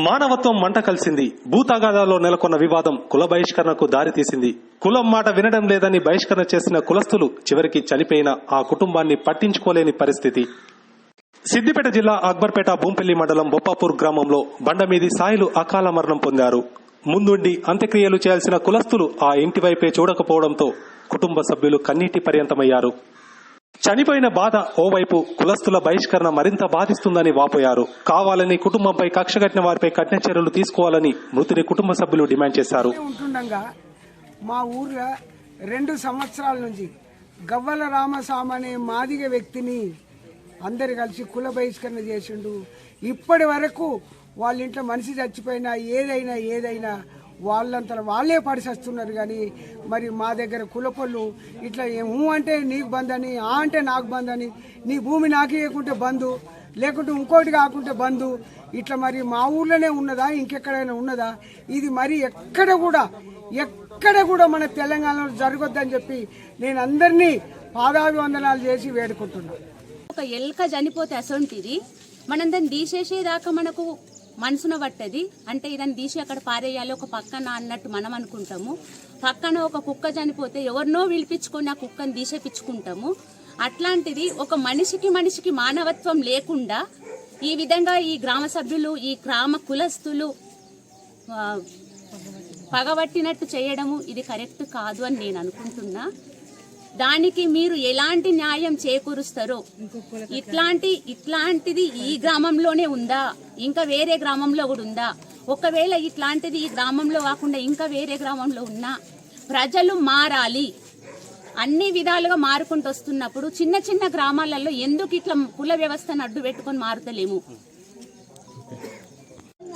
మానవత్వం మంట కలిసింది. భూతగాదాలో నెలకొన్న వివాదం కుల బహిష్కరణకు దారితీసింది. కులం మాట వినడం లేదని బహిష్కరణ చేసిన కులస్తులు చివరికి చనిపోయిన ఆ కుటుంబాన్ని పట్టించుకోలేని పరిస్థితి. సిద్దిపేట జిల్లా అక్బర్పేట భూంపల్లి మండలం బొప్పాపూర్ గ్రామంలో బండమీది సాయిలు అకాల మరణం పొందారు. ముందుండి అంత్యక్రియలు చేయాల్సిన కులస్తులు ఆ ఇంటి వైపే చూడకపోవడంతో కుటుంబ సభ్యులు కన్నీటి పర్యంతమయ్యారు. చనిపోయిన బాధ ఓవైపు, కులస్తుల బహిష్కరణ మరింత బాధిస్తుందని వాపోయారు. కావాలని కుటుంబంపై కక్షగట్టిన వారిపై కఠిన చర్యలు తీసుకోవాలని మృతుడి కుటుంబ సభ్యులు డిమాండ్ చేశారు. మా ఊర్లో 2 సంవత్సరాల నుంచి గవ్వల రామస్వామి అనే మాదిగ వ్యక్తిని అందరు కలిసి కుల బహిష్కరణ చేసిండు. ఇప్పటి వరకు వాళ్ళ ఇంట్లో మనిషి చచ్చిపోయినా ఏదైనా వాళ్ళంతా వాళ్ళే పడిసేస్తున్నారు. కానీ మరి మా దగ్గర కులపొళ్ళు ఇట్లా అంటే నీకు బంద్ అని, అంటే నాకు బంద్ అని, నీ భూమి నాకు ఇవ్వకుంటే బంధు, లేకుంటే ఇంకోటి కాకుంటే బంధు, ఇట్లా మరి మా ఊర్లోనే ఉన్నదా ఇంకెక్కడైనా ఉన్నదా? ఇది మరి ఎక్కడ కూడా మన తెలంగాణలో జరగొద్దని చెప్పి నేను అందరినీ పాదాభివందనాలు చేసి వేడుకుంటున్నాను. ఒక ఎల్క చనిపోతే అసొంటిది మనం దాన్ని తీసేసేదాకా మనకు మనసున పట్టది. అంటే ఇదని తీసి అక్కడ పారేయాలి ఒక పక్కన అన్నట్టు మనం అనుకుంటాము. పక్కన ఒక కుక్క చనిపోతే ఎవరినో పిలిపించుకొని ఆ కుక్కను తీసేపించుకుంటాము. అట్లాంటిది ఒక మనిషికి మానవత్వం లేకుండా ఈ విధంగా ఈ గ్రామ సభ్యులు, ఈ గ్రామ కులస్తులు పగబట్టినట్టు చేయడము ఇది కరెక్ట్ కాదు అని నేను అనుకుంటున్నా. దానికి మీరు ఎలాంటి న్యాయం చేకూరుస్తారో, ఇట్లాంటిది ఈ గ్రామంలోనే ఉందా, ఇంకా వేరే గ్రామంలో కూడా ఉందా? ఒకవేళ ఇట్లాంటిది ఈ గ్రామంలో కాకుండా ఇంకా వేరే గ్రామంలో ఉన్నా ప్రజలు మారాలి. అన్ని విధాలుగా మారుకుంటూ వస్తున్నప్పుడు చిన్న గ్రామాలలో ఎందుకు ఇట్లా కుల వ్యవస్థను అడ్డు పెట్టుకొని మారుతలేము?